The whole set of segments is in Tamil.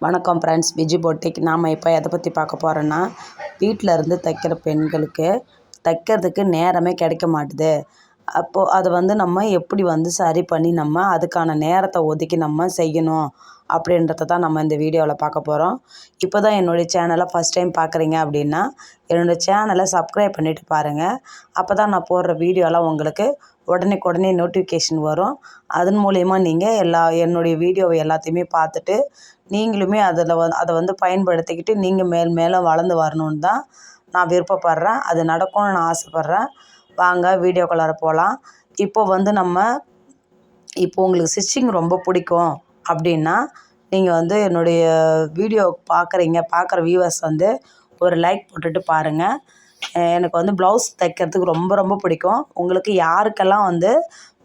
வணக்கம் ஃப்ரெண்ட்ஸ், விஜி பொட்டிக். நாம் இப்போ எதை பற்றி பார்க்க போகிறோன்னா, வீட்டில் இருந்து தைக்கிற பெண்களுக்கு தைக்கிறதுக்கு நேரமே கிடைக்க மாட்டுது. அப்போது அதை நம்ம எப்படி சரி பண்ணி நம்ம அதுக்கான நேரத்தை ஒதுக்கி நம்ம செய்யணும் அப்படின்றத தான் நம்ம இந்த வீடியோவில் பார்க்க போகிறோம். இப்போ தான் என்னுடைய சேனலை ஃபஸ்ட் டைம் பார்க்குறீங்க அப்படின்னா என்னோடய சேனலை சப்ஸ்கிரைப் பண்ணிவிட்டு பாருங்கள். அப்போ தான் நான் போடுற வீடியோலாம் உங்களுக்கு உடனே நோட்டிஃபிகேஷன் வரும். அதன் மூலயமா நீங்கள் என்னுடைய வீடியோவை எல்லாத்தையுமே பார்த்துட்டு நீங்களுமே அதை பயன்படுத்திக்கிட்டு நீங்கள் மேலும் வளர்ந்து வரணுன்னு தான் நான் விருப்பப்படுறேன். அது நடக்கும்னு நான் ஆசைப்பட்றேன். வாங்க வீடியோக்குள்ளார போகலாம். இப்போ உங்களுக்கு ஸ்டிச்சிங் ரொம்ப பிடிக்கும் அப்படின்னா நீங்கள் என்னுடைய வீடியோ பார்க்குற வியூவர்ஸ் ஒரு லைக் போட்டுட்டு பாருங்கள். எனக்கு ப்ளவுஸ் தைக்கிறதுக்கு ரொம்ப பிடிக்கும். உங்களுக்கு யாருக்கெல்லாம்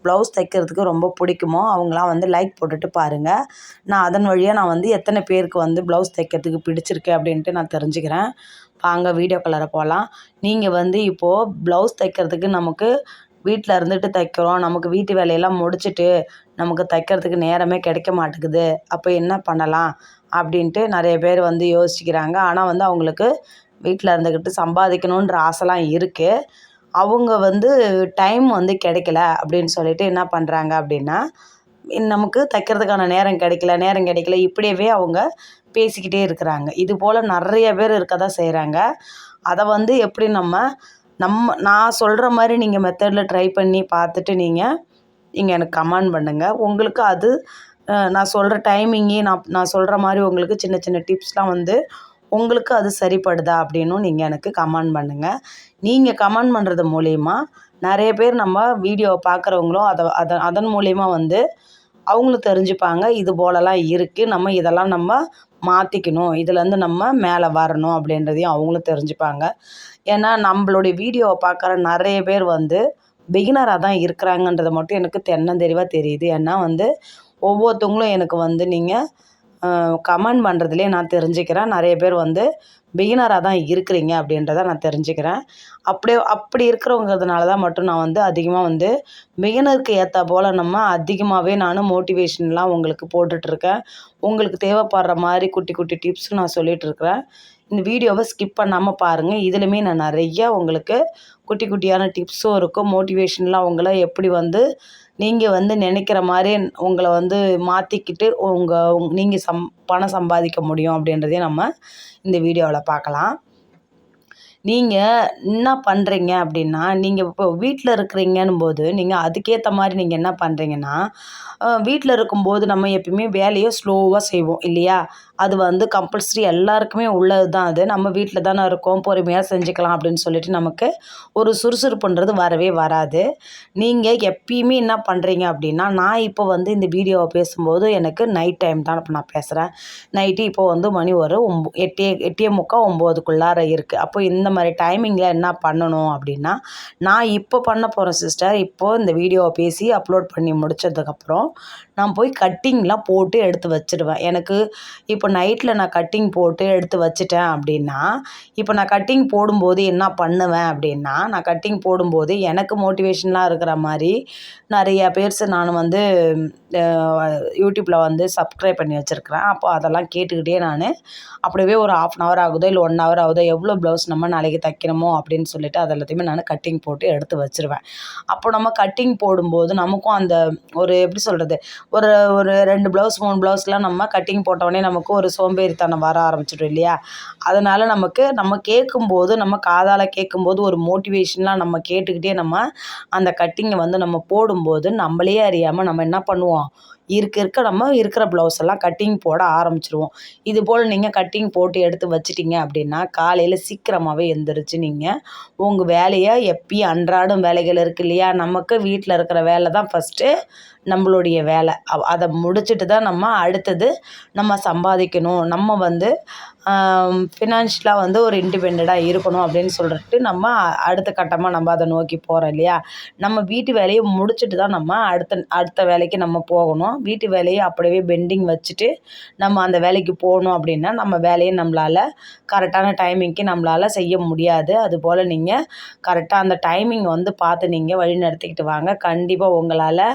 ப்ளவுஸ் தைக்கிறதுக்கு ரொம்ப பிடிக்குமோ அவங்களாம் லைக் போட்டுட்டு பாருங்கள். நான் அதன் வழியாக எத்தனை பேருக்கு ப்ளவுஸ் தைக்கிறதுக்கு பிடிச்சிருக்கு அப்படின்ட்டு நான் தெரிஞ்சுக்கிறேன். வாங்க வீடியோக்குள்ளார போகலாம். நீங்கள் இப்போது ப்ளவுஸ் தைக்கிறதுக்கு நமக்கு வீட்டில் இருந்துட்டு தைக்கிறோம். நமக்கு வீட்டு வேலையெல்லாம் முடிச்சுட்டு நமக்கு தைக்கிறதுக்கு நேரமே கிடைக்க மாட்டேங்குது. அப்போ என்ன பண்ணலாம் அப்படின்ட்டு நிறைய பேர் யோசிக்கிறாங்க. ஆனால் அவங்களுக்கு வீட்டில் இருந்துக்கிட்டு சம்பாதிக்கணுன்ற ஆசைலாம் இருக்குது. அவங்க டைம் கிடைக்கல அப்படின்னு சொல்லிட்டு என்ன பண்ணுறாங்க அப்படின்னா, நமக்கு தைக்கிறதுக்கான நேரம் கிடைக்கல இப்படியே அவங்க பேசிக்கிட்டே இருக்கிறாங்க. இது போல் நிறைய பேர் இருக்க தான் செய்கிறாங்க. அதை எப்படி நான் சொல்கிற மாதிரி நீங்கள் மெத்தடில் ட்ரை பண்ணி பார்த்துட்டு நீங்கள் எனக்கு கமெண்ட் பண்ணுங்கள். உங்களுக்கு அது நான் சொல்கிற டைமிங்கே நான் சொல்கிற மாதிரி உங்களுக்கு சின்ன டிப்ஸ்லாம் உங்களுக்கு அது சரிப்படுதா அப்படின்னும் நீங்கள் எனக்கு கமெண்ட் பண்ணுங்கள். நீங்கள் கமெண்ட் பண்ணுறது மூலிமா நிறைய பேர் நம்ம வீடியோவை பார்க்குறவங்களும் அதன் மூலிமா அவங்களும் தெரிஞ்சுப்பாங்க. இது போலலாம் இருக்குது, இதெல்லாம் நம்ம மாற்றிக்கணும், இதுலேருந்து நம்ம மேலே வரணும் அப்படின்றதையும் அவங்களும் தெரிஞ்சுப்பாங்க. ஏன்னா நம்மளுடைய வீடியோவை பார்க்குற நிறைய பேர் பிகினராக தான் இருக்கிறாங்கன்றதை மட்டும் எனக்கு தென்னந்தெளிவாக தெரியுது. ஏன்னா ஒவ்வொருத்தவங்களும் எனக்கு நீங்கள் கமெண்ட் பண்ணுறதுலேயே நான் தெரிஞ்சுக்கிறேன். நிறைய பேர் பிகினராக தான் இருக்கிறீங்க அப்படின்றத நான் தெரிஞ்சுக்கிறேன். அப்படி இருக்கிறவங்கிறதுனால தான் மட்டும் நான் அதிகமாக பிகினருக்கு ஏற்ற போல் நம்ம அதிகமாகவே நான் மோட்டிவேஷன்லாம் உங்களுக்கு போட்டுட்ருக்கேன். உங்களுக்கு தேவைப்படுற மாதிரி குட்டி டிப்ஸும் நான் சொல்லிகிட்ருக்கிறேன். இந்த வீடியோவை ஸ்கிப் பண்ணாமல் பாருங்கள். இதுலையுமே நான் நிறையா உங்களுக்கு குட்டியான டிப்ஸும் இருக்கும். மோட்டிவேஷன்லாம் உங்களை எப்படி நீங்கள் நினைக்கிற மாதிரி உங்களை மாற்றிக்கிட்டு நீங்கள் பணம் சம்பாதிக்க முடியும் அப்படின்றதையும் நம்ம இந்த வீடியோவில் பார்க்கலாம். நீங்கள் என்ன பண்ணுறீங்க அப்படின்னா, நீங்கள் இப்போ வீட்டில் இருக்கிறீங்கன்னும் போது நீங்கள் அதுக்கேற்ற மாதிரி நீங்கள் என்ன பண்ணுறீங்கன்னா, வீட்டில் இருக்கும்போது நம்ம எப்பயுமே வேலையை ஸ்லோவாக செய்வோம் இல்லையா? அது கம்பல்சரி எல்லாருக்குமே உள்ளது தான். அது நம்ம வீட்டில் தானே இருக்கோம், பொறுமையாக செஞ்சுக்கலாம் அப்படின்னு சொல்லிட்டு நமக்கு ஒரு சுறுசுறுப்புன்றது வரவே வராது. நீங்கள் எப்பயுமே என்ன பண்ணுறீங்க அப்படின்னா, நான் இப்போ இந்த வீடியோவை பேசும்போது எனக்கு நைட் டைம் தான் இப்போ நான் பேசுகிறேன். நைட்டு இப்போ மணி ஒரு 8:45 9க்குள்ளார இருக்குது. அப்போ இந்த மாதிரி டைமிங்கில் என்ன பண்ணணும் அப்படின்னா, நான் இப்போ பண்ண போகிறேன் சிஸ்டர். இப்போது இந்த வீடியோவை பேசி அப்லோட் பண்ணி முடித்ததுக்கப்புறம் நான் போய் கட்டிங்லாம் போட்டு எடுத்து வச்சுடுவேன். எனக்கு இப்போ நைட்டில் நான் கட்டிங் போட்டு எடுத்து வச்சுட்டேன் அப்படின்னா, இப்போ நான் கட்டிங் போடும்போது என்ன பண்ணுவேன் அப்படின்னா, நான் கட்டிங் போடும்போது எனக்கு மோட்டிவேஷனலாக இருக்கிற மாதிரி நிறையா பேர்ஸ் நான் யூடியூப்பில் சப்ஸ்கிரைப் பண்ணி வச்சுருக்கிறேன். அப்போ அதெல்லாம் கேட்டுக்கிட்டே நான் அப்படியே ஒரு 1/2 hour ஆகுதோ இல்லை 1 hour ஆகுதோ, எவ்வளோ ப்ளவுஸ் நம்ம நாளைக்கு தைக்கணுமோ அப்படின்னு சொல்லிட்டு அது எல்லாத்தையுமே நான் கட்டிங் போட்டு எடுத்து வச்சுருவேன். அப்போ நம்ம கட்டிங் போடும்போது நமக்கும் அந்த ஒரு எப்படி சொல்கிறது, ஒரு 2 ப்ளவுஸ் 3 ப்ளவுஸ்லாம் நம்ம கட்டிங் போட்டோடனே நமக்கு ஒரு சோம்பேறித்தனம் வர ஆரம்பிச்சிடும் இல்லையா? அதனால் நம்ம கேட்கும்போது நம்ம காதால் கேட்கும்போது ஒரு மோட்டிவேஷன்லாம் நம்ம கேட்டுக்கிட்டே நம்ம அந்த கட்டிங்கை நம்ம போடும்போது நம்மளே அறியாமல் நம்ம என்ன பண்ணுவோம், நம்ம இருக்கிற ப்ளவுஸ் எல்லாம் கட்டிங் போட ஆரம்பிச்சிருவோம். இது போல் நீங்கள் கட்டிங் போட்டு எடுத்து வச்சிட்டிங்க அப்படின்னா காலையில் சீக்கிரமாகவே எழுந்திரிச்சு நீங்கள் உங்கள் வேலையை எப்பயும் அன்றாடம் வேலைகள் இருக்குது இல்லையா? நமக்கு வீட்டில் இருக்கிற வேலை தான் ஃபஸ்ட்டு நம்மளுடைய வேலை. அதை முடிச்சுட்டு தான் நம்ம அடுத்தது நம்ம சம்பாதிக்கணும். நம்ம ஃபினான்ஷியலாக ஒரு இண்டிபெண்டண்ட்டாக இருக்கணும் அப்படின்னு சொல்லிட்டு நம்ம அடுத்த கட்டமாக நம்ம அதை நோக்கி போகிறோம் இல்லையா? நம்ம வீட்டு வேலையை முடிச்சுட்டு தான் நம்ம அடுத்த வேலைக்கு நம்ம போகணும். வீட்டு வேலையை அப்படியே பெண்டிங் வச்சுட்டு நம்ம அந்த வேலைக்கு போகணும் அப்படின்னா நம்ம வேலையை நம்மளால் கரெக்டான டைமிங்க்கு நம்மளால் செய்ய முடியாது. அதுபோல் நீங்கள் கரெக்டாக அந்த டைமிங் பார்த்து நீங்கள் வழி நடத்திக்கிட்டு வாங்க. கண்டிப்பாக உங்களால்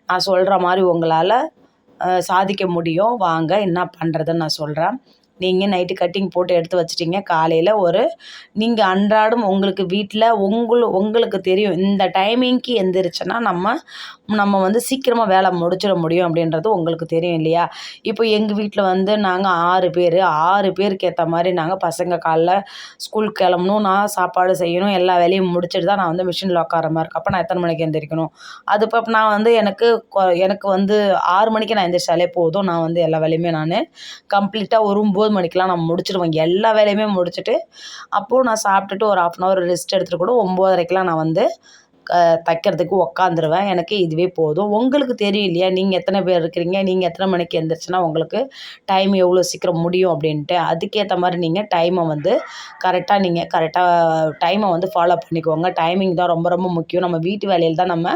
நான் சொல்கிற மாதிரி உங்களால் சாதிக்க முடியும். வாங்க என்ன பண்ணுறதுன்னு நான் சொல்கிறேன். நீங்கள் நைட்டு கட்டிங் போட்டு எடுத்து வச்சுட்டிங்க. காலையில் நீங்கள் அன்றாடம் உங்களுக்கு வீட்டில் உங்களுக்கு தெரியும் இந்த டைமிங்க்கு எந்திரிச்சோன்னா நம்ம வந்து சீக்கிரமாக வேலை முடிச்சிட முடியும் அப்படின்றது உங்களுக்கு தெரியும் இல்லையா? இப்போ எங்கள் வீட்டில் வந்து நாங்கள் 6 பேர். 6 பேருக்கு ஏற்ற மாதிரி நாங்கள் பசங்க காலைல ஸ்கூலுக்கு கிளம்பணும், நான் சாப்பாடு செய்யணும், எல்லா வேலையும் முடிச்சுட்டு தான் நான் வந்து மிஷினில் உட்கார மாதிரி இருக்கும். அப்போ நான் எத்தனை மணிக்கு எந்திரிக்கணும்? அது இப்போ நான் வந்து எனக்கு வந்து 6 மணிக்கு நான் எந்திரிச்சாலே போதும். நான் வந்து எல்லா வேலையுமே கம்ப்ளீட்டாக ஒரு 9 மணிக்கெலாம் நான் முடிச்சிடுவேன். எல்லா வேலையுமே முடிச்சுட்டு அப்போது நான் சாப்பிட்டுட்டு ஒரு 1/2 அன் ஹவர் ரெஸ்ட் எடுத்துகிட்டு கூட 9:30க்கெலாம் நான் வந்து தைக்கிறதுக்கு உக்காந்துருவேன். எனக்கு இதுவே போதும். உங்களுக்கு தெரியும் இல்லையா? நீங்கள் எத்தனை பேர் இருக்கிறீங்க? நீங்கள் எத்தனை மணிக்கு எந்திரிச்சுன்னா உங்களுக்கு டைம் எவ்வளோ சீக்கிரம் முடியும் அப்படின்ட்டு. அதுக்கேற்ற மாதிரி நீங்கள் டைமை வந்து கரெக்டாக டைமை வந்து ஃபாலோ பண்ணிக்கோங்க. டைமிங் தான் ரொம்ப ரொம்ப முக்கியம். நம்ம வீட்டு வேலையில் தான் நம்ம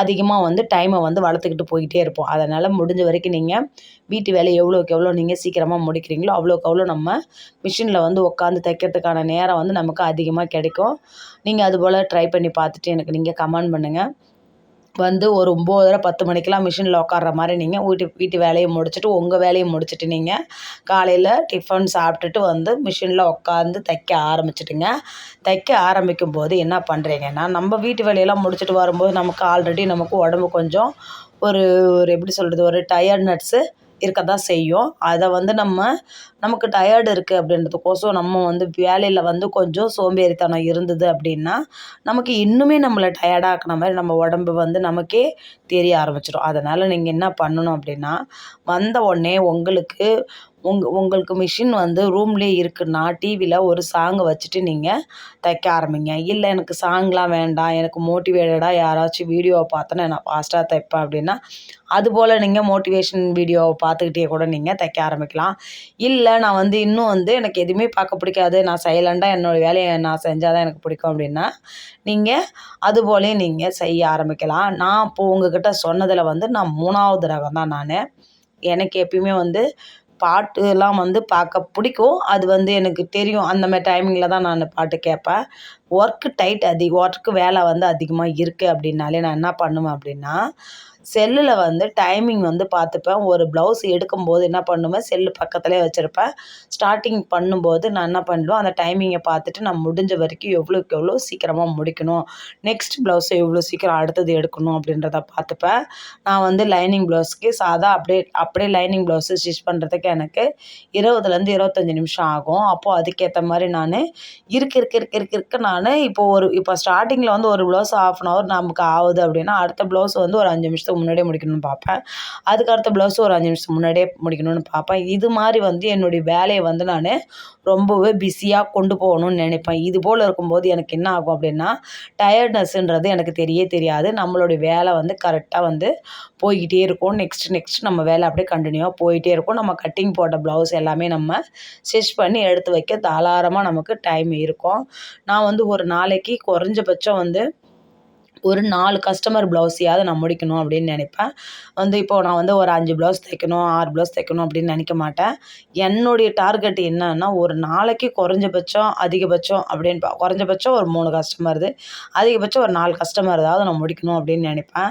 அதிகமாக வந்து டைமை வந்து வளர்த்துக்கிட்டு போயிட்டே இருப்போம். அதனால் முடிஞ்ச வரைக்கும் நீங்கள் வீட்டு வேலை எவ்வளோக்கு எவ்வளோ நீங்கள் சீக்கிரமாக முடிக்கிறீங்களோ அவ்வளோக்கு அவ்வளோ நம்ம மிஷினில் வந்து உட்காந்து தைக்கிறதுக்கான நேரம் வந்து நமக்கு அதிகமாக கிடைக்கும். நீங்கள் அதுபோல் ட்ரை பண்ணி பார்த்துட்டு எனக்கு நீங்கள் கமெண்ட் பண்ணுங்கள். வந்து ஒரு 9:30 10 மணிக்கெலாம் மிஷினில் உட்கார்ற மாதிரி நீங்கள் வீட்டு வேலையை முடிச்சுட்டு உங்கள் வேலையை முடிச்சுட்டு நீங்கள் காலையில் டிஃபன் சாப்பிட்டுட்டு வந்து மிஷினில் உட்காந்து தைக்க ஆரம்பிச்சிட்டுங்க. தைக்க ஆரம்பிக்கும் போது என்ன பண்ணுறீங்கன்னா, நம்ம வீட்டு வேலையெல்லாம் முடிச்சுட்டு வரும்போது நமக்கு உடம்பு கொஞ்சம் ஒரு எப்படி சொல்கிறது, ஒரு டயர்ட்னஸ்ஸு இருக்க தான் செய்யும். அதை வந்து நமக்கு டயர்டு இருக்குது அப்படின்றதுக்கோசம் நம்ம வந்து வேலையில் வந்து கொஞ்சம் சோம்பேறித்தனம் இருந்தது அப்படின்னா நமக்கு இன்னுமே நம்மளை டயர்டாக்குன மாதிரி நம்ம உடம்பு வந்து நமக்கே தெரிய ஆரம்பிச்சிடும். அதனால் நீங்கள் என்ன பண்ணணும் அப்படின்னா, வந்த உடனே உங்களுக்கு மிஷின் வந்து ரூம்லேயே இருக்குன்னா டிவியில் ஒரு சாங்கை வச்சுட்டு நீங்கள் தைக்க ஆரம்பிங்க. இல்லை எனக்கு சாங்லாம் வேண்டாம், எனக்கு மோட்டிவேட்டடாக யாராச்சும் வீடியோவை பார்த்தோன்னா நான் ஃபாஸ்ட்டாக தைப்பேன் அப்படின்னா அதுபோல் நீங்கள் மோட்டிவேஷன் வீடியோவை பார்த்துக்கிட்டே கூட நீங்கள் தைக்க ஆரம்பிக்கலாம். இல்லை நான் வந்து இன்னும் வந்து எனக்கு எதுவுமே பார்க்க பிடிக்காது, நான் சைலண்டாக என்னோடய வேலையை நான் செஞ்சால் தான் எனக்கு பிடிக்கும் அப்படின்னா நீங்கள் அதுபோலேயே நீங்கள் செய்ய ஆரம்பிக்கலாம். நான் இப்போது உங்ககிட்ட சொன்னதில் வந்து நான் 3வது ரகம் தான் நான். எனக்கு எப்பயுமே வந்து பாட்டுலாம் வந்து பார்க்க பிடிக்கும். அது வந்து எனக்கு தெரியும். அந்த மாதிரி டைமிங்கில் தான் நான் பாட்டு கேட்பேன். ஒர்க்கு வேலை வந்து அதிகமாக இருக்குது அப்படின்னாலே நான் என்ன பண்ணுவேன் அப்படின்னா, செல்லில் வந்து டைமிங் வந்து பார்த்துப்பேன். ஒரு ப்ளவுஸ் எடுக்கும்போது என்ன பண்ணுவேன், செல்லு பக்கத்துலேயே வச்சுருப்பேன். ஸ்டார்டிங் பண்ணும்போது நான் என்ன பண்ணுவேன், அந்த டைமிங்கை பார்த்துட்டு நான் முடிஞ்ச வரைக்கும் எவ்வளோக்கு எவ்வளோ சீக்கிரமாக முடிக்கணும், நெக்ஸ்ட் ப்ளவுஸை எவ்வளோ சீக்கிரம் அடுத்தது எடுக்கணும் அப்படின்றத பார்த்துப்பேன். நான் வந்து லைனிங் ப்ளவுஸ்க்கு அப்படியே லைனிங் ப்ளவுஸு ஸ்டிச் பண்ணுறதுக்கு எனக்கு 20லேருந்து 25 நிமிஷம் ஆகும். அப்போது அதுக்கேற்ற மாதிரி நான் இருக்க நான் இப்போ ஸ்டார்டிங்கில் வந்து ஒரு ப்ளவுஸ் 1/2 அன் ஹவர் நமக்கு ஆகுது அப்படின்னா அடுத்த ப்ளவுஸ் வந்து ஒரு 5 நிமிஷத்துக்கு முன்னாடியே முடிக்கணும்னு பார்ப்பேன். அதுக்கு அடுத்த ப்ளவுஸ் ஒரு 5 நிமிஷம் முன்னாடியே முடிக்கணும்னு பார்ப்பேன். இது மாதிரி வந்து என்னுடைய வேலையை வந்து நான் ரொம்பவே பிஸியாக கொண்டு போகணும்னு நினைப்பேன். இது போல் இருக்கும்போது எனக்கு என்ன ஆகும் அப்படின்னா, டயர்ட்னஸ்ன்றது எனக்கு தெரியாது. நம்மளுடைய வேலை வந்து கரெக்டாக வந்து போய்கிட்டே இருக்கும். நெக்ஸ்ட் நம்ம வேலை அப்படியே கண்டினியூவாக போயிட்டே இருக்கும். நம்ம கட்டிங் போட்ட ப்ளவுஸ் எல்லாமே நம்ம ஸ்டிச் பண்ணி எடுத்து வைக்க தாராளமாக நமக்கு டைம் இருக்கும். நான் வந்து ஒரு நாளைக்கு குறைஞ்சபட்சம் வந்து ஒரு 4 கஸ்டமர் ப்ளவுஸையாவது நான் முடிக்கணும் அப்படின்னு நினைப்பேன். இப்போது நான் ஒரு 5 ப்ளவுஸ் தைக்கணும், 6 ப்ளவுஸ் தைக்கணும் அப்படின்னு நினைக்க மாட்டேன். என்னுடைய டார்கெட் என்னன்னா, ஒரு நாளைக்கு அதிகபட்சம் அப்படின்னு குறைஞ்சபட்சம் ஒரு 3 கஸ்டமருது, அதிகபட்சம் ஒரு 4 கஸ்டமர்தாவது நான் முடிக்கணும் அப்படின்னு நினைப்பேன்.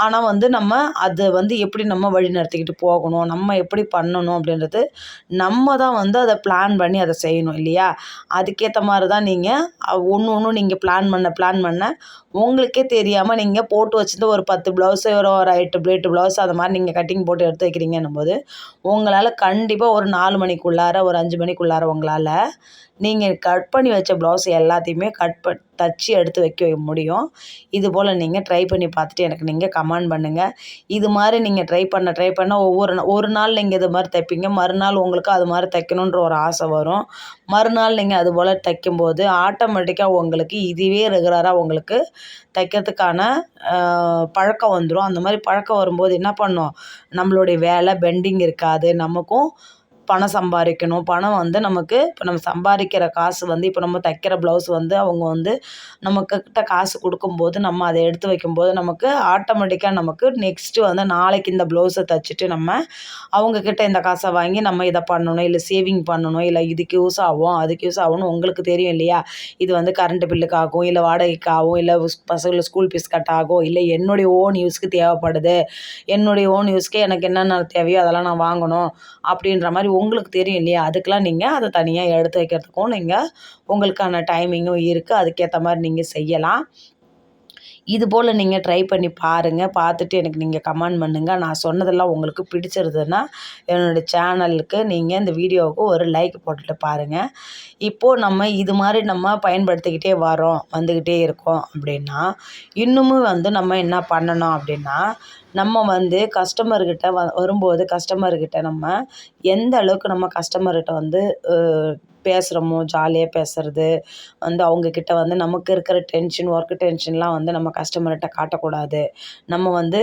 ஆனால் நம்ம அதை எப்படி நம்ம வழி நடத்திக்கிட்டு போகணும், நம்ம எப்படி பண்ணணும் அப்படின்றது நம்ம தான் அதை பிளான் பண்ணி அதை செய்யணும் இல்லையா? அதுக்கேற்ற மாதிரி தான் நீங்கள் ஒன்று நீங்கள் பிளான் பண்ண உங்களுக்கே தெரியாமல் நீங்கள் போட்டு வச்சுருந்து ஒரு 10 ப்ளவுஸு ஒரு 8 ப்ளவுஸ் அது மாதிரி நீங்கள் கட்டிங் போட்டு எடுத்து வைக்கிறீங்கன்னும் போது உங்களால் கண்டிப்பாக ஒரு 4 மணிக்குள்ளார ஒரு 5 மணிக்குள்ளார உங்களால் நீங்கள் கட் பண்ணி வச்ச ப்ளவுஸ் எல்லாத்தையுமே தச்சு எடுத்து வைக்க முடியும். இது போல் நீங்கள் ட்ரை பண்ணி பார்த்துட்டு எனக்கு நீங்கள் கமெண்ட் பண்ணுங்கள். இது மாதிரி நீங்கள் ட்ரை பண்ண ஒரு நாள் நீங்கள் இது மாதிரி தைப்பீங்க, மறுநாள் உங்களுக்கு அது மாதிரி தைக்கணுன்ற ஒரு ஆசை வரும். மறுநாள் நீங்கள் அது போல் தைக்கும்போது ஆட்டோமேட்டிக்காக உங்களுக்கு இதுவே ரெகுலராக உங்களுக்கு தைக்கிறதுக்கான பழக்கம் வந்துடும். அந்த மாதிரி பழக்கம் வரும்போது என்ன பண்ணும், நம்மளுடைய வேலை பெண்டிங் இருக்காது, நமக்கும் பணம் சம்பாதிக்கணும். பணம் வந்து நமக்கு இப்போ நம்ம சம்பாதிக்கிற காசு வந்து இப்போ நம்ம தைக்கிற ப்ளவுஸ் வந்து அவங்க வந்து நம்மக்கிட்ட காசு கொடுக்கும்போது நம்ம அதை எடுத்து வைக்கும்போது நமக்கு ஆட்டோமேட்டிக்காக நமக்கு நெக்ஸ்ட்டு வந்து நாளைக்கு இந்த ப்ளவுஸை தைச்சிட்டு நம்ம அவங்கக்கிட்ட இந்த காசை வாங்கி நம்ம இதை பண்ணணும், இல்லை சேவிங் பண்ணணும், இல்லை இதுக்கு யூஸ் ஆகும் அதுக்கு யூஸ் ஆகும்னு உங்களுக்கு தெரியும் இல்லையா? இது வந்து கரண்ட்டு பில்லுக்கு ஆகும், இல்லை வாடகைக்கு ஆகும், இல்லை பசங்களுக்கு ஸ்கூல் ஃபீஸ் கட் ஆகும், இல்லை என்னுடைய ஓன் யூஸ்க்கு தேவைப்படுது, என்னுடைய ஓன் யூஸ்க்கு எனக்கு என்னென்ன தேவையோ அதெல்லாம் நான் வாங்கணும் அப்படின்ற மாதிரி உங்களுக்கு தெரியும் இல்லையா? அதுக்கெலாம் நீங்கள் அதை தனியாக எடுத்து வைக்கிறதுக்கும் நீங்கள் உங்களுக்கான டைமிங்கும் இருக்குது. அதுக்கேற்ற மாதிரி நீங்கள் செய்யலாம். இதுபோல் நீங்கள் ட்ரை பண்ணி பாருங்கள். பார்த்துட்டு எனக்கு நீங்கள் கமெண்ட் பண்ணுங்கள். நான் சொன்னதெல்லாம் உங்களுக்கு பிடிச்சிருந்ததுன்னா என்னோடய சேனலுக்கு நீங்கள் இந்த வீடியோவுக்கு ஒரு லைக் போட்டுட்டு பாருங்கள். இப்போது நம்ம இது மாதிரி நம்ம பயன்படுத்திக்கிட்டே வந்துக்கிட்டே இருக்கோம் அப்படின்னா இன்னமும் வந்து நம்ம என்ன பண்ணணும் அப்படின்னா நம்ம வந்து கஸ்டமர்கிட்ட வரும்போது கஸ்டமர்கிட்ட நம்ம எந்த அளவுக்கு நம்ம கஸ்டமர்கிட்ட வந்து பேசுகிறோமோ, ஜாலியாக பேசுகிறது வந்து அவங்கக்கிட்ட வந்து நமக்கு இருக்கிற ஒர்க்கு டென்ஷன்லாம் வந்து நம்ம கஸ்டமர்கிட்ட காட்டக்கூடாது. நம்ம வந்து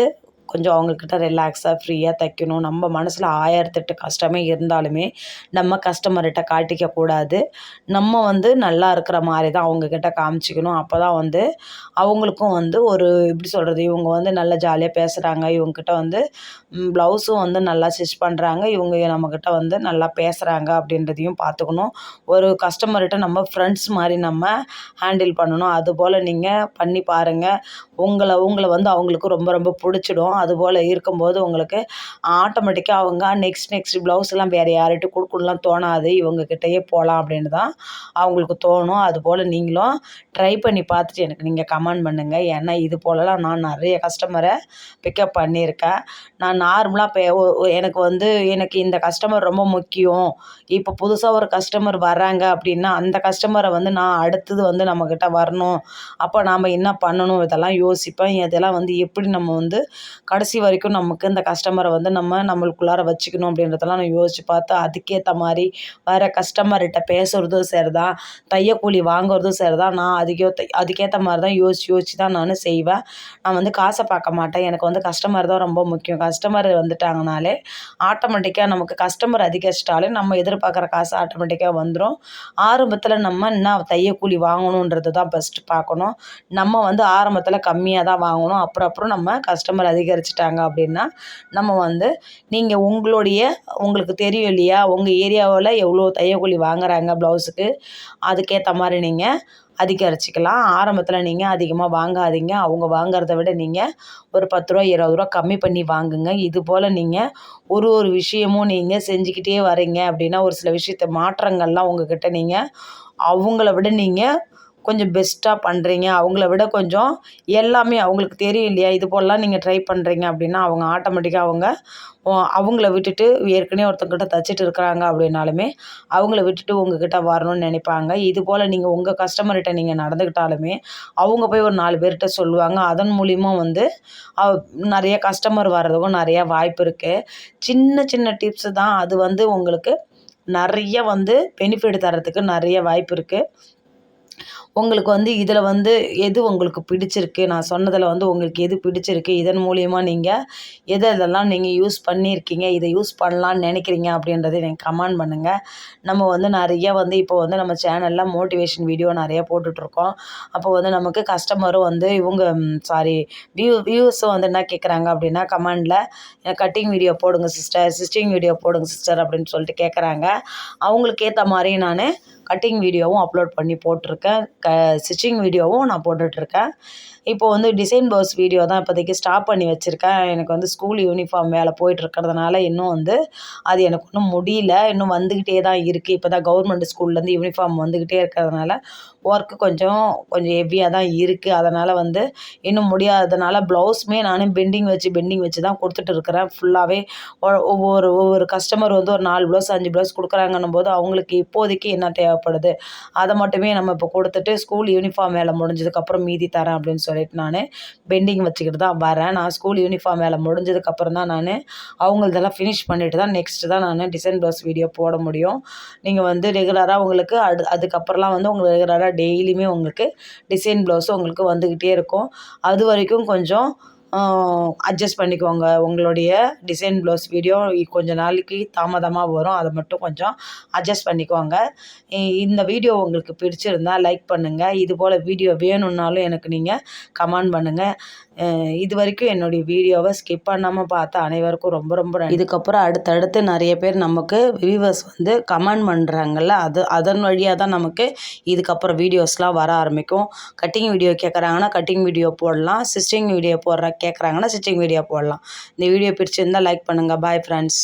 கொஞ்சம் அவங்கக்கிட்ட ரிலாக்ஸாக ஃப்ரீயாக தைக்கணும். நம்ம மனசில் 1008 கஷ்டமே இருந்தாலுமே நம்ம கஸ்டமர்கிட்ட காட்டிக்கக்கூடாது. நம்ம வந்து நல்லா இருக்கிற மாதிரி தான் அவங்கக்கிட்ட காமிச்சிக்கணும். அப்போ தான் வந்து அவங்களுக்கும் வந்து ஒரு எப்படி சொல்கிறது, இவங்க வந்து நல்லா ஜாலியாக பேசுகிறாங்க, இவங்கக்கிட்ட வந்து ப்ளவுஸும் வந்து நல்லா ஸ்டிச் பண்ணுறாங்க, இவங்க நம்மக்கிட்ட வந்து நல்லா பேசுகிறாங்க அப்படின்றதையும் பார்த்துக்கணும். ஒரு கஸ்டமர்கிட்ட நம்ம ஃப்ரெண்ட்ஸ் மாதிரி நம்ம ஹேண்டில் பண்ணணும். அதுபோல் நீங்கள் பண்ணி பாருங்கள். உங்களை வந்து அவங்களுக்கு ரொம்ப ரொம்ப பிடிச்சிடும். அதுபோல் இருக்கும்போது உங்களுக்கு ஆட்டோமேட்டிக்காக அவங்க நெக்ஸ்ட் ப்ளவுஸ்லாம் வேறு யார்கிட்டையும் கொடுக்கணும்லாம் தோணாது. இவங்கக்கிட்டயே போகலாம் அப்படின்னு தான் அவங்களுக்கு தோணும். அதுபோல் நீங்களும் ட்ரை பண்ணி பார்த்துட்டு எனக்கு நீங்கள் கமெண்ட் பண்ணுங்கள். ஏன்னா இது போலலாம் நான் நிறைய கஸ்டமரை பிக்கப் பண்ணியிருக்கேன். நான் நார்மலாக எனக்கு இந்த கஸ்டமர் ரொம்ப முக்கியம். இப்போ புதுசாக ஒரு கஸ்டமர் வராங்க அப்படின்னா அந்த கஸ்டமரை வந்து நான் அடுத்தது வந்து நம்மக்கிட்ட வரணும், அப்போ நாம் என்ன பண்ணணும் இதெல்லாம் யோசிப்பேன். இதெல்லாம் வந்து எப்படி நம்ம வந்து கடைசி வரைக்கும் நமக்கு இந்த கஸ்டமரை வந்து நம்மளுக்குள்ளார வச்சுக்கணும் அப்படின்றதெல்லாம் நான் யோசித்து பார்த்து அதுக்கேற்ற மாதிரி வர கஸ்டமர்கிட்ட பேசுகிறதும் சரி தான், தையக்கூலி வாங்குறதும் சரி தான். நான் அதுக்கேற்ற மாதிரி தான் யோசித்து தான் நான் செய்வேன். நான் வந்து காசை பார்க்க மாட்டேன். எனக்கு வந்து கஸ்டமர் தான் ரொம்ப முக்கியம். கஸ்டமர் வந்துட்டாங்கனாலே ஆட்டோமேட்டிக்காக நமக்கு கஸ்டமர் அதிகரிச்சிட்டாலே நம்ம எதிர்பார்க்குற காசு ஆட்டோமேட்டிக்காக வந்துடும். ஆரம்பத்தில் நம்ம என்ன தையக்கூலி வாங்கணுன்றது தான் ஃபஸ்ட்டு பார்க்கணும். நம்ம வந்து ஆரம்பத்தில் கம்மியாக தான் வாங்கணும். அப்புறம் நம்ம கஸ்டமர் அதிகரிச்சிட்டாங்க அப்படின்னா நம்ம வந்து நீங்கள் உங்களுக்கு தெரியும் இல்லையா, உங்கள் ஏரியாவில் எவ்வளோ தையக்கூலி வாங்குறாங்க ப்ளவுஸுக்கு, அதுக்கேற்ற மாதிரி நீங்கள் அதிகரிச்சிக்கலாம். ஆரம்பத்தில் நீங்கள் அதிகமாக வாங்காதீங்க. அவங்க வாங்குறத விட நீங்கள் ஒரு 10 ரூபா 20 ரூபா கம்மி பண்ணி வாங்குங்க. இதுபோல் நீங்கள் ஒரு விஷயமும் நீங்கள் செஞ்சுக்கிட்டே வரீங்க அப்படின்னா ஒரு சில விஷயத்த மாற்றங்கள்லாம் உங்கள்கிட்ட நீங்கள் அவங்கள விட நீங்கள் கொஞ்சம் பெஸ்ட்டாக பண்ணுறீங்க, அவங்கள விட கொஞ்சம் எல்லாமே அவங்களுக்கு தெரியும் இல்லையா, இது போலலாம் நீங்கள் ட்ரை பண்ணுறீங்க அப்படின்னா அவங்க ஆட்டோமேட்டிக்காக அவங்கள விட்டுட்டு ஏற்கனவே ஒருத்தங்கிட்ட தைச்சிட்டு இருக்கிறாங்க அப்படின்னாலுமே அவங்கள விட்டுட்டு உங்ககிட்ட வரணும்னு நினைப்பாங்க. இது போல் நீங்கள் உங்கள் கஸ்டமர்கிட்ட நீங்கள் நடந்துக்கிட்டாலுமே அவங்க போய் ஒரு 4 பேர்கிட்ட சொல்லுவாங்க. அதன் மூலிமா வந்து நிறைய கஸ்டமர் வர்றதுக்கும் நிறையா வாய்ப்பு இருக்குது. சின்ன சின்ன டிப்ஸு தான், அது வந்து உங்களுக்கு நிறைய வந்து பெனிஃபிட் தரத்துக்கு நிறைய வாய்ப்பு இருக்குது. உங்களுக்கு வந்து இதில் வந்து எது உங்களுக்கு பிடிச்சிருக்கு, நான் சொன்னதில் வந்து உங்களுக்கு எது பிடிச்சிருக்கு, இதன் மூலிமா நீங்கள் எதெல்லாம் நீங்கள் யூஸ் பண்ணியிருக்கீங்க, இதை யூஸ் பண்ணலான்னு நினைக்கிறீங்க அப்படின்றத எனக்கு கமெண்ட் பண்ணுங்கள். நம்ம வந்து நிறைய வந்து இப்போ வந்து நம்ம சேனலில் மோட்டிவேஷன் வீடியோ நிறைய போட்டுட்ருக்கோம். அப்போ வந்து நமக்கு கஸ்டமரும் வந்து வியூஸும் வந்து என்ன கேட்குறாங்க அப்படின்னா கமெண்டில் கட்டிங் வீடியோ போடுங்க சிஸ்டர், ஸ்டிச்சிங் வீடியோ போடுங்க சிஸ்டர் அப்படின்னு சொல்லிட்டு கேட்குறாங்க. அவங்களுக்கு ஏற்ற மாதிரி நான் கட்டிங் வீடியோவும் அப்லோட் பண்ணி போட்டிருக்கேன். ஸ்டிச்சிங் வீடியோவும் நான் போட்டுட்ருக்கேன். இப்போது வந்து டிசைன் ப்ளவுஸ் வீடியோ தான் இப்போதைக்கு ஸ்டாப் பண்ணி வச்சுருக்கேன். எனக்கு வந்து ஸ்கூல் யூனிஃபார்ம் வேலை போயிட்டுருக்கிறதுனால இன்னும் வந்து அது எனக்கு இன்னும் முடியல. இன்னும் வந்துக்கிட்டே தான் இருக்குது. இப்போ தான் கவர்மெண்ட் ஸ்கூல்லேருந்து யூனிஃபார்ம் வந்துக்கிட்டே இருக்கிறதுனால ஒர்க்கு கொஞ்சம் ஹெவியாக தான் இருக்குது. அதனால் வந்து இன்னும் முடியாததுனால ப்ளவுஸுமே நானும் பெண்டிங் வச்சு தான் கொடுத்துட்டு இருக்கிறேன். ஃபுல்லாகவே ஒவ்வொரு கஸ்டமர் வந்து ஒரு 4 ப்ளவுஸ் 5 ப்ளவுஸ் கொடுக்குறாங்கன்னும் போது அவங்களுக்கு இப்போதைக்கு என்ன தேவைப்படுது அதை மட்டுமே நம்ம இப்போ கொடுத்துட்டு ஸ்கூல் யூனிஃபார்ம் வேலை முடிஞ்சதுக்கப்புறம் மீதி தரேன் அப்படின்னு சொல்லிட்டு நான் பெண்டிங் வச்சுக்கிட்டு தான் வரேன். நான் ஸ்கூல் யூனிஃபார்ம் வேலை முடிஞ்சதுக்கப்புறம் தான் நான் அவங்களதெல்லாம் ஃபினிஷ் பண்ணிவிட்டு தான் நெக்ஸ்ட்டு தான் நான் டிசைன் ப்ளவுஸ் வீடியோ போட முடியும். நீங்கள் வந்து ரெகுலராக உங்களுக்கு அதுக்கப்புறம்லாம் வந்து உங்களுக்கு ரெகுலராக டெய்லியுமே உங்களுக்கு டிசைன் ப்ளவுஸும் உங்களுக்கு வந்துக்கிட்டே இருக்கும். அது வரைக்கும் கொஞ்சம் அட்ஜஸ்ட் பண்ணிக்கோங்க. உங்களுடைய டிசைன் ப்ளவுஸ் வீடியோ கொஞ்சம் நாளைக்கு தாமதமாக வரும். அதை மட்டும் கொஞ்சம் அட்ஜஸ்ட் பண்ணிக்கோங்க. இந்த வீடியோ உங்களுக்கு பிடிச்சிருந்தா லைக் பண்ணுங்கள். இதுபோல் வீடியோ வேணும்னாலும் எனக்கு நீங்கள் கமெண்ட் பண்ணுங்கள். இது வரைக்கும் என்னுடைய வீடியோவை ஸ்கிப் பண்ணாமல் பார்த்த அனைவருக்கும் ரொம்ப ரொம்ப நன்றி. இதுக்கப்புறம் அடுத்தடுத்து நிறைய பேர் நமக்கு வியூவர்ஸ் வந்து கமெண்ட் பண்ணுறாங்கல்ல, அதன் வழியாக தான் நமக்கு இதுக்கப்புறம் வீடியோஸ்லாம் வர ஆரம்பிக்கும். கட்டிங் வீடியோ கேட்குறாங்கன்னா கட்டிங் வீடியோ போடலாம், ஸ்டிச்சிங் வீடியோ கேட்குறாங்கன்னா ஸ்டிச்சிங் வீடியோ போடலாம். இந்த வீடியோ பிடிச்சிருந்தால் லைக் பண்ணுங்கள். Bye friends.